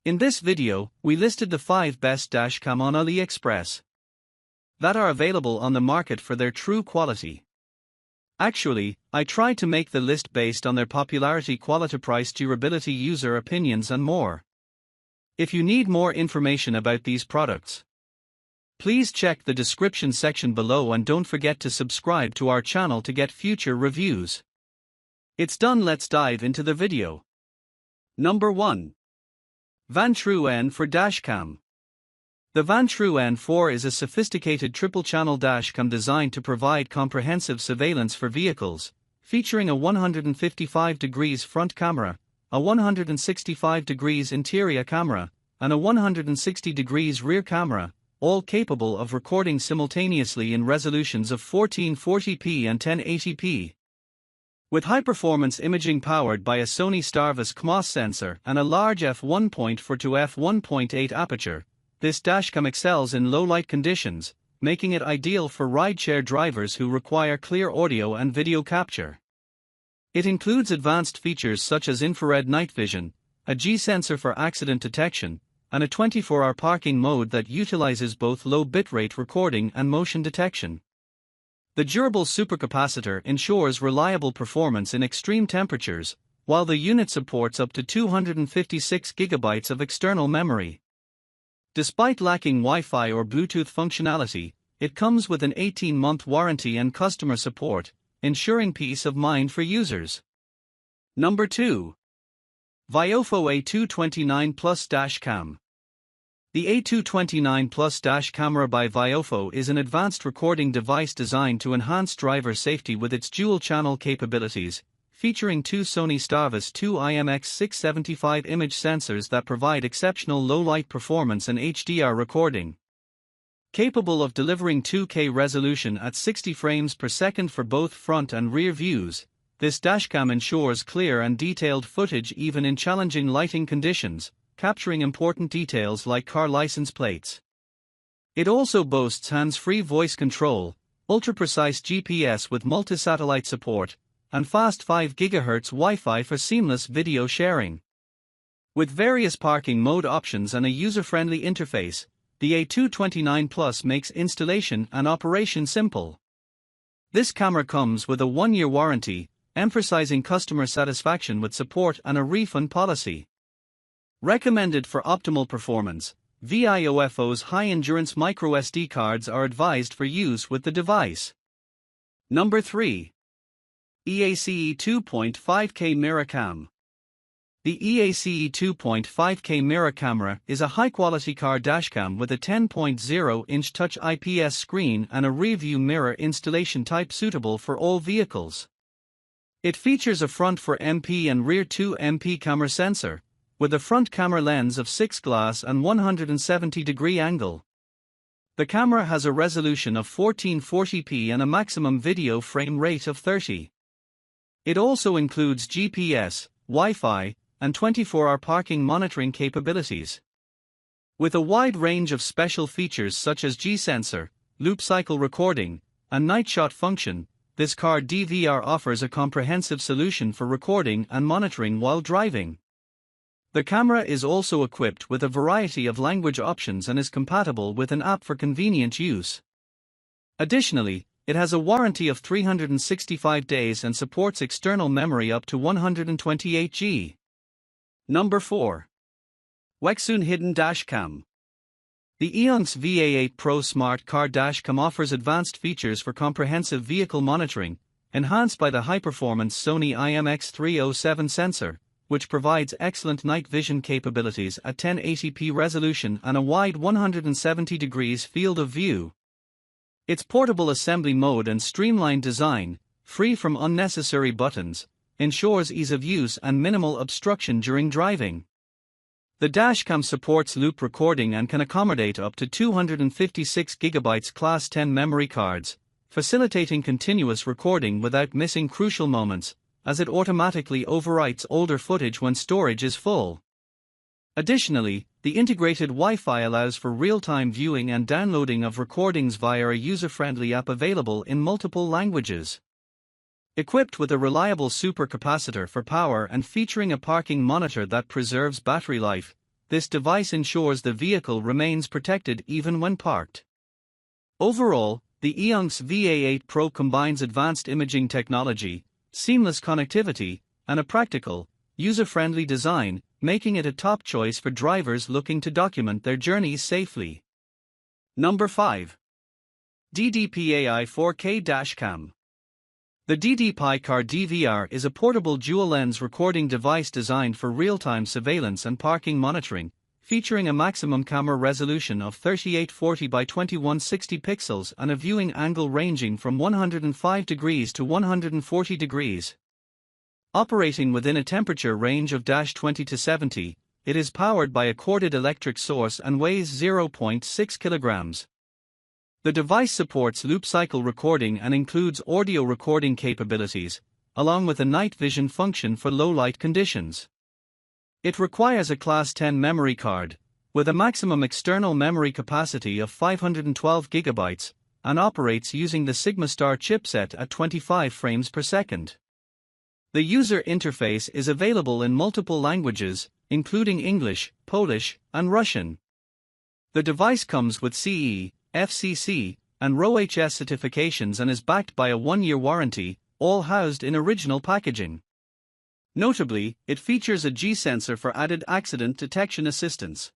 In this video, we listed the 5 best dash cam on AliExpress that are available on the market for their true quality. Actually, I tried to make the list based on their popularity, quality, price, durability, user opinions and more. If you need more information about these products, please check the description section below and don't forget to subscribe to our channel to get future reviews. It's done, let's dive into the video. Number 1. Vantrue N4 Dash Cam. The Vantrue N4 is a sophisticated triple-channel dash cam designed to provide comprehensive surveillance for vehicles, featuring a 155 degrees front camera, a 165 degrees interior camera, and a 160 degrees rear camera, all capable of recording simultaneously in resolutions of 1440p and 1080p. With high-performance imaging powered by a Sony Starvis CMOS sensor and a large f1.4 to f1.8 aperture, this dashcam excels in low-light conditions, making it ideal for rideshare drivers who require clear audio and video capture. It includes advanced features such as infrared night vision, a G-sensor for accident detection, and a 24-hour parking mode that utilizes both low bitrate recording and motion detection. The durable supercapacitor ensures reliable performance in extreme temperatures, while the unit supports up to 256 GB of external memory. Despite lacking Wi-Fi or Bluetooth functionality, it comes with an 18-month warranty and customer support, ensuring peace of mind for users. Number 2. Viofo A229 Plus Dash Cam. The A229 Plus Dash Camera by Viofo is an advanced recording device designed to enhance driver safety with its dual-channel capabilities, featuring two Sony Starvis 2 IMX675 image sensors that provide exceptional low-light performance and HDR recording. Capable of delivering 2K resolution at 60 frames per second for both front and rear views, this dashcam ensures clear and detailed footage even in challenging lighting conditions, capturing important details like car license plates. It also boasts hands-free voice control, ultra-precise GPS with multi-satellite support, and fast 5 GHz Wi-Fi for seamless video sharing. With various parking mode options and a user-friendly interface, the A229 Plus makes installation and operation simple. This camera comes with a 1-year warranty, emphasizing customer satisfaction with support and a refund policy. Recommended for optimal performance, Viofo's high-endurance microSD cards are advised for use with the device. Number 3. EACE 2.5K Mirror Cam. The EACE 2.5K mirror camera is a high-quality car dashcam with a 10.0-inch touch IPS screen and a rear-view mirror installation type suitable for all vehicles. It features a front 4MP and rear 2MP camera sensor, with a front camera lens of 6 glass and 170-degree angle. The camera has a resolution of 1440p and a maximum video frame rate of 30. It also includes GPS, Wi-Fi, and 24-hour parking monitoring capabilities. With a wide range of special features such as G-sensor, loop cycle recording, and night shot function, this car DVR offers a comprehensive solution for recording and monitoring while driving. The camera is also equipped with a variety of language options and is compatible with an app for convenient use. Additionally, it has a warranty of 365 days and supports external memory up to 128 GB. Number 4. WHEXUNE Hidden Dash Cam. The Eonx VA8 Pro Smart Car Dash Cam offers advanced features for comprehensive vehicle monitoring, enhanced by the high-performance Sony IMX307 sensor, which provides excellent night vision capabilities at 1080p resolution and a wide 170 degrees field of view. Its portable assembly mode and streamlined design, free from unnecessary buttons, ensures ease of use and minimal obstruction during driving. The dashcam supports loop recording and can accommodate up to 256 GB Class 10 memory cards, facilitating continuous recording without missing crucial moments, as it automatically overwrites older footage when storage is full. Additionally, the integrated Wi-Fi allows for real-time viewing and downloading of recordings via a user-friendly app available in multiple languages. Equipped with a reliable supercapacitor for power and featuring a parking monitor that preserves battery life, this device ensures the vehicle remains protected even when parked. Overall, the EONX VA8 Pro combines advanced imaging technology, seamless connectivity, and a practical, user-friendly design, making it a top choice for drivers looking to document their journeys safely. Number 5. Ddpai 4K Dash Cam. The Ddpai Car DVR is a portable dual-lens recording device designed for real-time surveillance and parking monitoring, featuring a maximum camera resolution of 3840 by 2160 pixels and a viewing angle ranging from 105 degrees to 140 degrees. Operating within a temperature range of -20 to 70, it is powered by a corded electric source and weighs 0.6 kilograms. The device supports loop cycle recording and includes audio recording capabilities, along with a night vision function for low-light conditions. It requires a Class 10 memory card, with a maximum external memory capacity of 512 GB, and operates using the SigmaStar chipset at 25 frames per second. The user interface is available in multiple languages, including English, Polish, and Russian. The device comes with CE, FCC, and RoHS certifications and is backed by a 1-year warranty, all housed in original packaging. Notably, it features a G sensor for added accident detection assistance.